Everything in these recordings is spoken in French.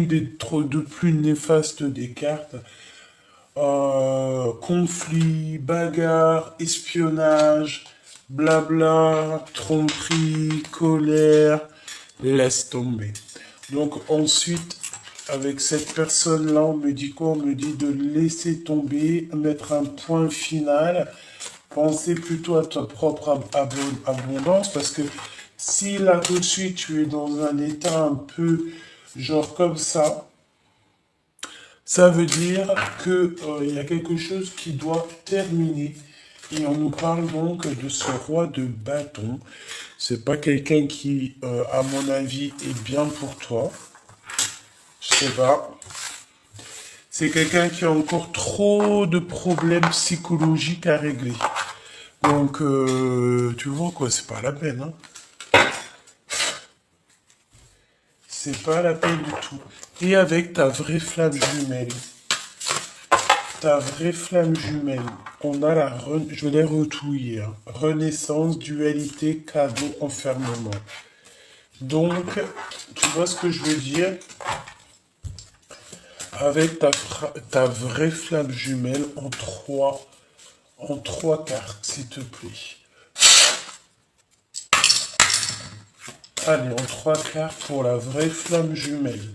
de plus néfastes des cartes. Conflit, bagarre, espionnage, blabla, tromperie, colère, laisse tomber. Donc ensuite, avec cette personne-là, on me dit quoi? On me dit de laisser tomber, mettre un point final, penser plutôt à ta propre abondance, parce que si là tout de suite tu es dans un état un peu genre comme ça veut dire que il y a quelque chose qui doit terminer. Et on nous parle donc de ce roi de bâton. C'est pas quelqu'un qui, à mon avis, est bien pour toi. Je sais pas. C'est quelqu'un qui a encore trop de problèmes psychologiques à régler. Donc, tu vois quoi, c'est pas la peine, hein. C'est pas la peine du tout. Et avec ta vraie flamme jumelle, on a je l'ai retouillé, hein. Renaissance, dualité, cadeau, enfermement. Donc, tu vois ce que je veux dire? Avec ta vraie flamme jumelle en trois cartes, s'il te plaît. Allez, en trois cartes pour la vraie flamme jumelle.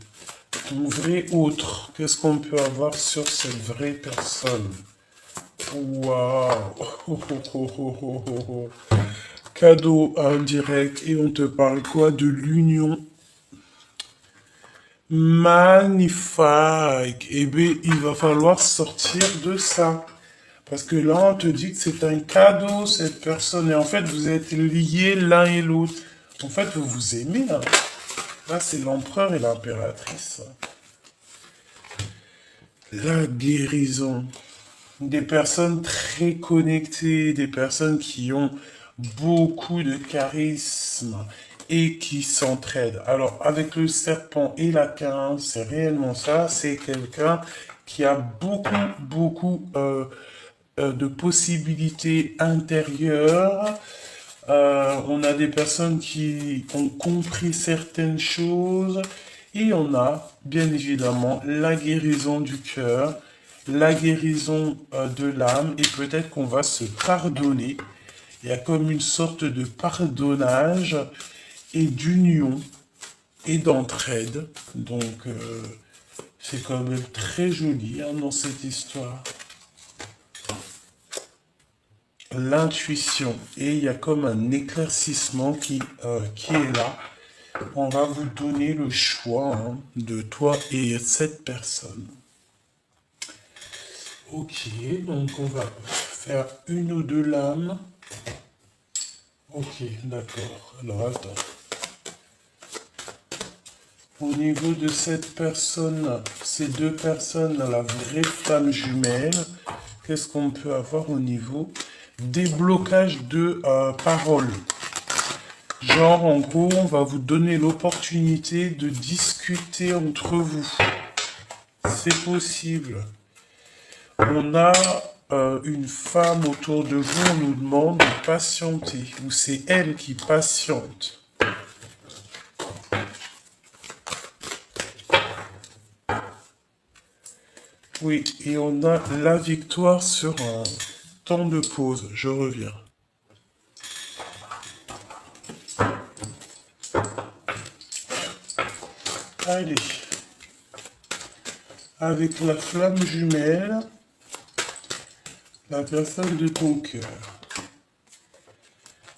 Ton vrai autre, qu'est-ce qu'on peut avoir sur cette vraie personne? Waouh! Cadeau indirect, et on te parle quoi? De l'union. Magnifique! Eh bien, il va falloir sortir de ça. Parce que là, on te dit que c'est un cadeau, cette personne. Et en fait, vous êtes liés l'un et l'autre. En fait, vous vous aimez, hein. Là, c'est l'empereur et l'impératrice. La guérison. Des personnes très connectées, des personnes qui ont beaucoup de charisme et qui s'entraident. Alors, avec le serpent et la 15, c'est réellement ça. C'est quelqu'un qui a beaucoup de possibilités intérieures. On a des personnes qui ont compris certaines choses et on a bien évidemment la guérison du cœur, la guérison de l'âme et peut-être qu'on va se pardonner. Il y a comme une sorte de pardonnage et d'union et d'entraide. Donc c'est quand même très joli, hein, dans cette histoire. L'intuition et il y a comme un éclaircissement qui est là. On va vous donner le choix, hein, de toi et cette personne. Ok, donc on va faire une ou deux lames. Ok, d'accord. Alors attends. Au niveau de cette personne, ces deux personnes, la vraie flamme jumelle, qu'est-ce qu'on peut avoir au niveau déblocage de paroles? Genre, en gros, on va vous donner l'opportunité de discuter entre vous. C'est possible. On a une femme autour de vous, on nous demande de patienter. Ou c'est elle qui patiente. Oui, et on a la victoire sur un temps de pause. Je reviens. Allez. Avec la flamme jumelle, la personne de ton cœur.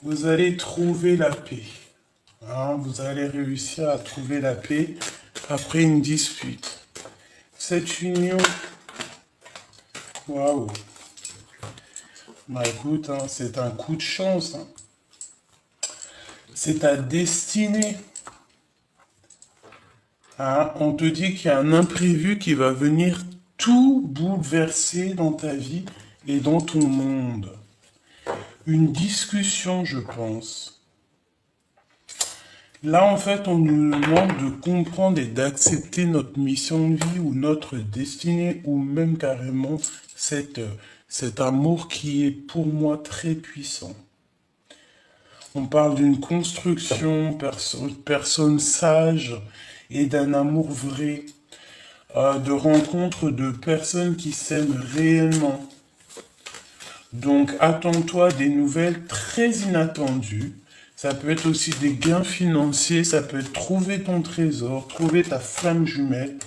Vous allez trouver la paix. Hein, vous allez réussir à trouver la paix après une dispute. Cette union, waouh. Bah écoute, hein, c'est un coup de chance, hein. C'est ta destinée. Hein, on te dit qu'il y a un imprévu qui va venir tout bouleverser dans ta vie et dans ton monde. Une discussion, je pense. Là, en fait, on nous demande de comprendre et d'accepter notre mission de vie ou notre destinée ou même carrément cet amour qui est pour moi très puissant. On parle d'une construction, personne sage et d'un amour vrai. de rencontres de personnes qui s'aiment réellement. Donc, attends-toi des nouvelles très inattendues. Ça peut être aussi des gains financiers, ça peut être trouver ton trésor, trouver ta flamme jumelle,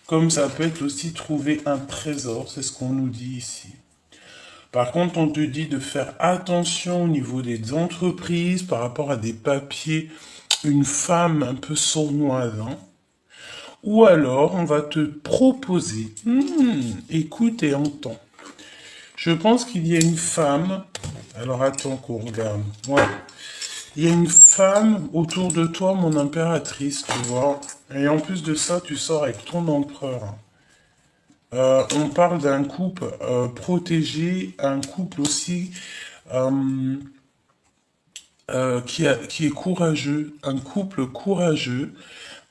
comme ça peut être aussi trouver un trésor, c'est ce qu'on nous dit ici. Par contre, on te dit de faire attention au niveau des entreprises par rapport à des papiers, une femme un peu sournoise, hein. Ou alors, on va te proposer, écoute et entends. Je pense qu'il y a une femme, alors attends qu'on regarde, ouais. Il y a une femme autour de toi, mon impératrice, tu vois. Et en plus de ça, tu sors avec ton empereur. On parle d'un couple protégé, un couple aussi euh, qui est courageux, un couple courageux,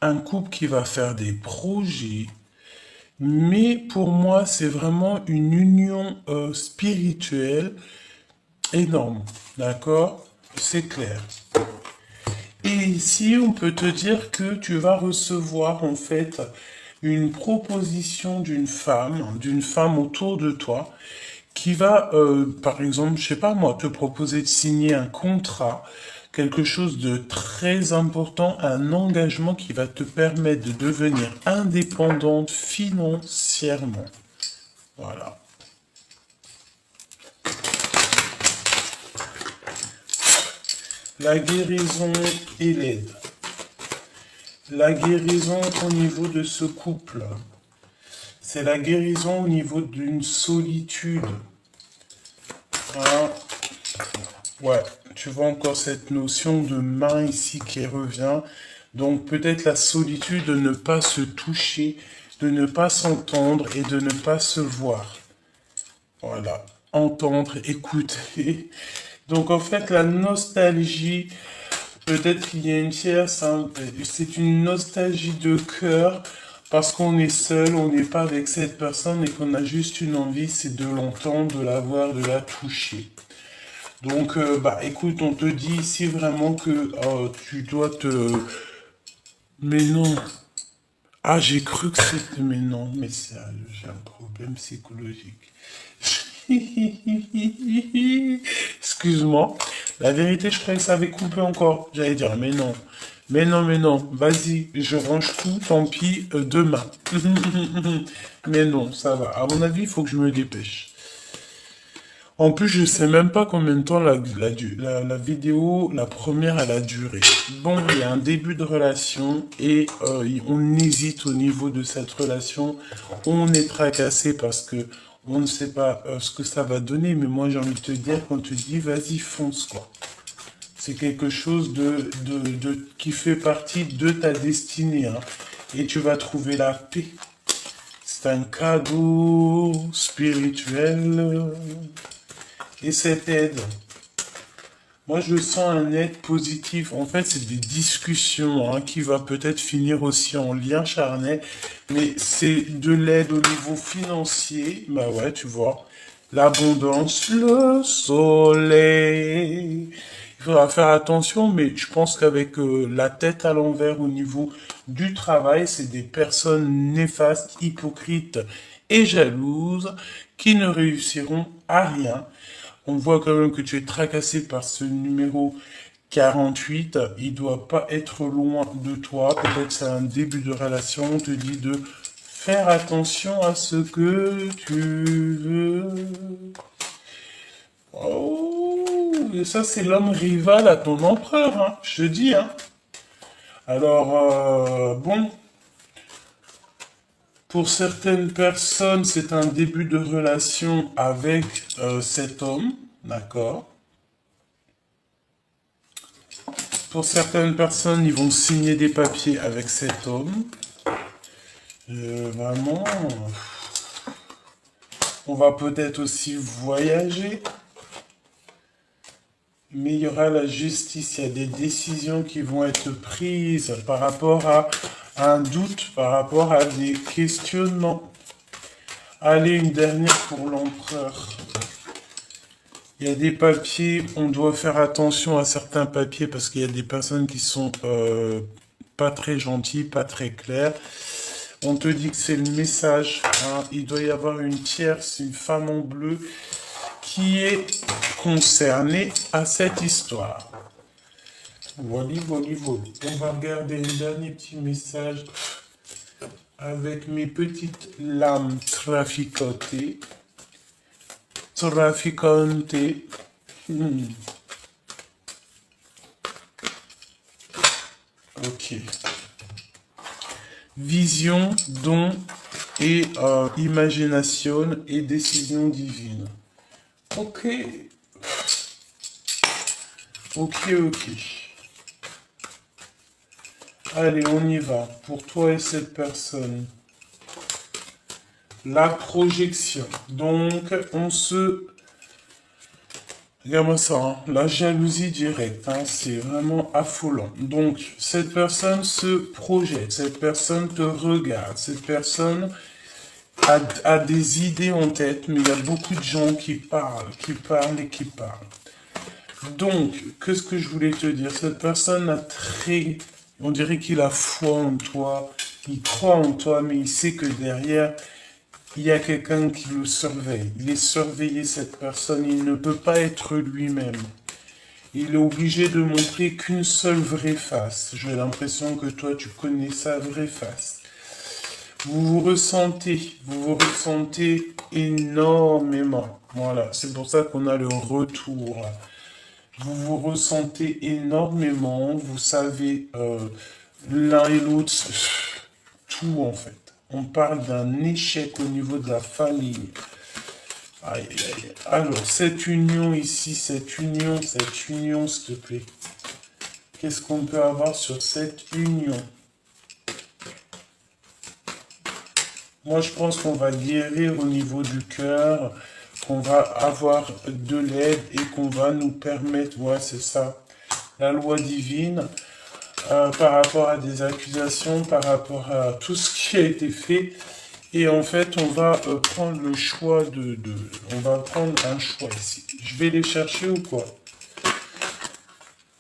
un couple qui va faire des projets. Mais pour moi, c'est vraiment une union spirituelle énorme, d'accord? C'est clair. Et ici, on peut te dire que tu vas recevoir en fait une proposition d'une femme autour de toi, qui va, par exemple, je sais pas moi, te proposer de signer un contrat, quelque chose de très important, un engagement qui va te permettre de devenir indépendante financièrement. Voilà. La guérison et l'aide. La guérison au niveau de ce couple. C'est la guérison au niveau d'une solitude. Hein. Ouais, tu vois encore cette notion de main ici qui revient. Donc peut-être la solitude de ne pas se toucher, de ne pas s'entendre et de ne pas se voir. Voilà, entendre, écouter. Donc en fait la nostalgie, peut-être qu'il y a une tierce, hein, c'est une nostalgie de cœur parce qu'on est seul, on n'est pas avec cette personne et qu'on a juste une envie, c'est de l'entendre, de la voir, de la toucher. Donc, bah, écoute, on te dit ici vraiment que tu dois te... Mais non. Ah, j'ai cru que c'était... Mais non, mais sérieux, j'ai un problème psychologique. Excuse-moi. La vérité, je croyais que ça avait coupé encore. J'allais dire, mais non. Mais non, mais non. Vas-y, je range tout, tant pis, demain. Mais non, ça va. À mon avis, il faut que je me dépêche. En plus, je sais même pas combien de temps la vidéo, la première, elle a duré. Bon, il y a un début de relation et on hésite au niveau de cette relation. On est tracassé parce que on ne sait pas ce que ça va donner. Mais moi, j'ai envie de te dire, quand tu dis, vas-y, fonce, quoi. C'est quelque chose qui fait partie de ta destinée, hein. Et tu vas trouver la paix. C'est un cadeau spirituel. Et cette aide, moi je sens un aide positif. En fait, c'est des discussions hein, qui va peut-être finir aussi en lien charnel, mais c'est de l'aide au niveau financier. Bah ouais, tu vois, l'abondance, le soleil. Il faudra faire attention, mais je pense qu'avec la tête à l'envers au niveau du travail, c'est des personnes néfastes, hypocrites et jalouses qui ne réussiront à rien. On voit quand même que tu es tracassé par ce numéro 48. Il doit pas être loin de toi. Peut-être c'est un début de relation. On te dit de faire attention à ce que tu veux. Oh, et ça c'est l'homme rival à ton empereur, hein, je te dis. Hein. Alors, bon, pour certaines personnes, c'est un début de relation avec cet homme, d'accord? Pour certaines personnes, ils vont signer des papiers avec cet homme. Vraiment, on va peut-être aussi voyager. Mais il y aura la justice, il y a des décisions qui vont être prises par rapport à un doute, par rapport à des questionnements. Allez, une dernière pour l'empereur. Il y a des papiers, on doit faire attention à certains papiers parce qu'il y a des personnes qui sont pas très gentilles, pas très claires. On te dit que c'est le message. Hein. Il doit y avoir une tierce, une femme en bleu, qui est concernée à cette histoire. Voilà, voilà, voilà. On va regarder le dernier petit message avec mes petites lames traficotées. Traficantées. Ok. Vision, don et imagination et décision divine. Ok. Ok, ok. Allez, on y va. Pour toi et cette personne. La projection. Donc, on se... Regarde-moi ça, hein. La jalousie directe, hein. C'est vraiment affolant. Donc, cette personne se projette, cette personne te regarde, cette personne a des idées en tête, mais il y a beaucoup de gens qui parlent et qui parlent. Donc, qu'est-ce que je voulais te dire? Cette personne a très... On dirait qu'il a foi en toi, il croit en toi, mais il sait que derrière, il y a quelqu'un qui le surveille. Il est surveillé, cette personne, il ne peut pas être lui-même. Il est obligé de montrer qu'une seule vraie face. J'ai l'impression que toi, tu connais sa vraie face. Vous vous ressentez énormément. Voilà, c'est pour ça qu'on a le retour. Vous vous ressentez énormément, vous savez l'un et l'autre, tout en fait. On parle d'un échec au niveau de la famille. Aïe, aïe, aïe. Alors, cette union ici, cette union, s'il te plaît. Qu'est-ce qu'on peut avoir sur cette union? Moi, je pense qu'on va guérir au niveau du cœur, qu'on va avoir de l'aide et qu'on va nous permettre, ouais, c'est ça, la loi divine, par rapport à des accusations, par rapport à tout ce qui a été fait. Et en fait, on va prendre le choix on va prendre un choix ici. Je vais les chercher ou quoi?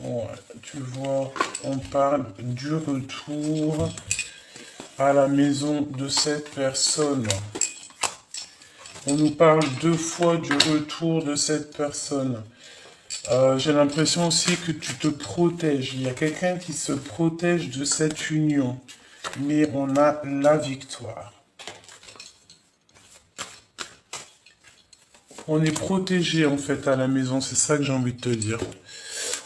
Ouais, tu vois, on parle du retour à la maison de cette personne. On nous parle 2 fois du retour de cette personne. J'ai l'impression aussi que tu te protèges. Il y a quelqu'un qui se protège de cette union. Mais on a la victoire. On est protégé en fait à la maison, c'est ça que j'ai envie de te dire.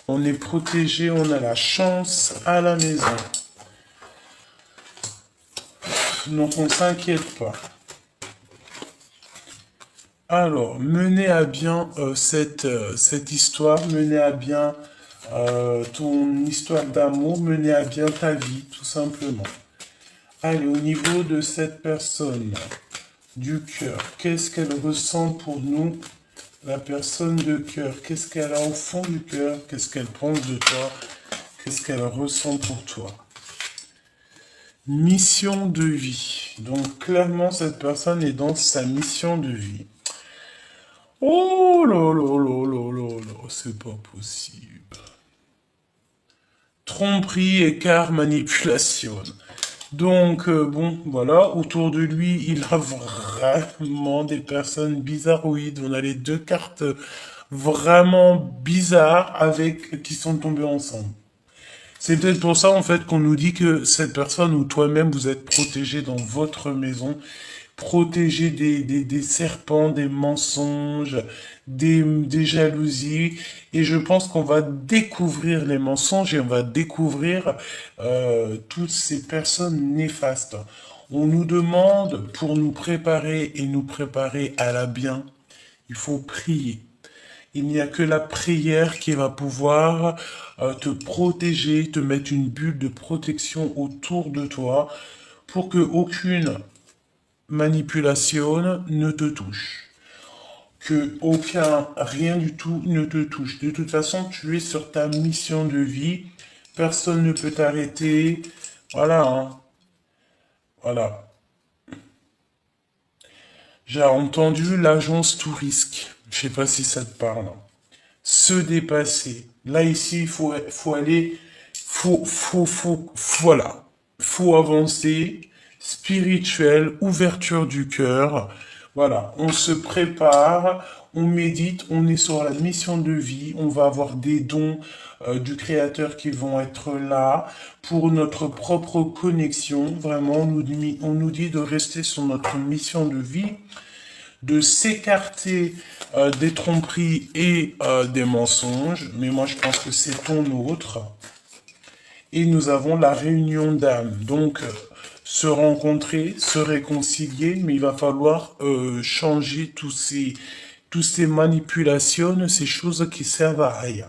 On est protégé, on a la chance à la maison. Donc on ne s'inquiète pas. Alors, mener à bien cette histoire, mener à bien ton histoire d'amour, mener à bien ta vie, tout simplement. Allez, au niveau de cette personne, du cœur, qu'est-ce qu'elle ressent pour nous, la personne de cœur? Qu'est-ce qu'elle a au fond du cœur? Qu'est-ce qu'elle pense de toi? Qu'est-ce qu'elle ressent pour toi? Mission de vie. Donc, clairement, cette personne est dans sa mission de vie. Oh là là là là là là, c'est pas possible. Tromperie, écart, manipulation. Donc, bon, voilà, autour de lui, il a vraiment des personnes bizarroïdes. On a les 2 cartes vraiment bizarres qui sont tombées ensemble. C'est peut-être pour ça, en fait, qu'on nous dit que cette personne ou toi-même, vous êtes protégé dans votre maison, protégé des serpents, des mensonges, des jalousies. Et je pense qu'on va découvrir les mensonges et on va découvrir toutes ces personnes néfastes. On nous demande, pour nous préparer et nous préparer à la bien, il faut prier. Il n'y a que la prière qui va pouvoir te protéger, te mettre une bulle de protection autour de toi pour que aucune manipulation ne te touche. Que rien du tout ne te touche. De toute façon, tu es sur ta mission de vie. Personne ne peut t'arrêter. Voilà, hein. Voilà. J'ai entendu l'agence tout risque. Je sais pas si ça te parle. Se dépasser. Là, ici, faut aller, voilà. Faut avancer. spirituelle, ouverture du cœur. Voilà, on se prépare, on médite, on est sur la mission de vie, on va avoir des dons du Créateur qui vont être là pour notre propre connexion. Vraiment, on nous dit de rester sur notre mission de vie, de s'écarter des tromperies et des mensonges. Mais moi, je pense que c'est ton autre. Et nous avons la réunion d'âme. Donc, se rencontrer, se réconcilier, mais il va falloir changer tous ces manipulations, ces choses qui servent à rien.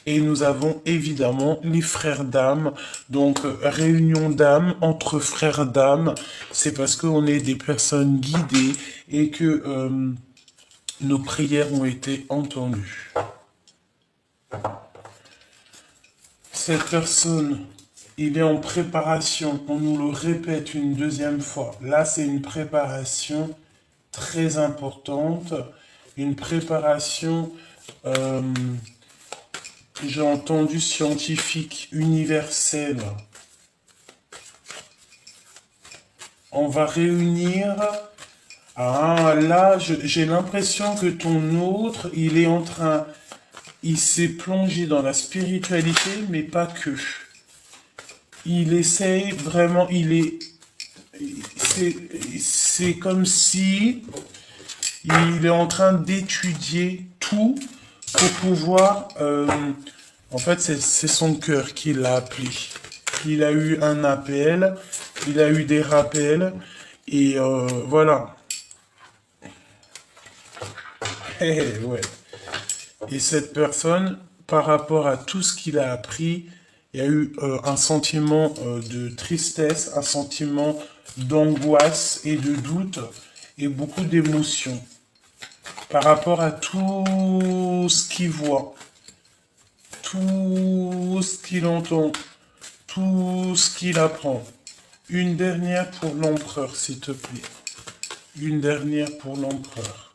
Et nous avons évidemment les frères d'âme, donc réunion d'âme entre frères d'âme, c'est parce qu'on est des personnes guidées et que nos prières ont été entendues. Cette personne, il est en préparation, on nous le répète une deuxième fois. Là, c'est une préparation très importante, une préparation, j'ai entendu scientifique, universelle. On va réunir. Ah, là, j'ai l'impression que ton autre, il s'est plongé dans la spiritualité, mais pas que. Il essaye vraiment, c'est comme si il est en train d'étudier tout pour pouvoir, en fait, c'est son cœur qui l'a appelé. Il a eu un appel, il a eu des rappels, et voilà. Ouais. Et cette personne, par rapport à tout ce qu'il a appris, il y a eu un sentiment de tristesse, un sentiment d'angoisse et de doute, et beaucoup d'émotions par rapport à tout ce qu'il voit, tout ce qu'il entend, tout ce qu'il apprend. Une dernière pour l'empereur, s'il te plaît. Une dernière pour l'empereur.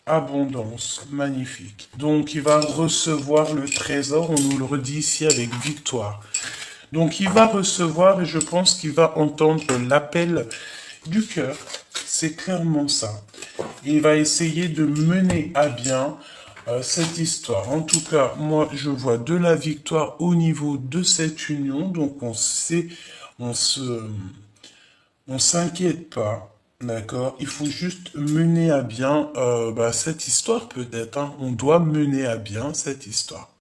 Abondance, magnifique. Donc il va recevoir le trésor, on nous le redit ici avec victoire. Donc il va recevoir et je pense qu'il va entendre l'appel du cœur. C'est clairement ça. Il va essayer de mener à bien cette histoire. En tout cas, moi je vois de la victoire au niveau de cette union. Donc on s'inquiète pas. D'accord, il faut juste mener à bien cette histoire peut-être. Hein. On doit mener à bien cette histoire.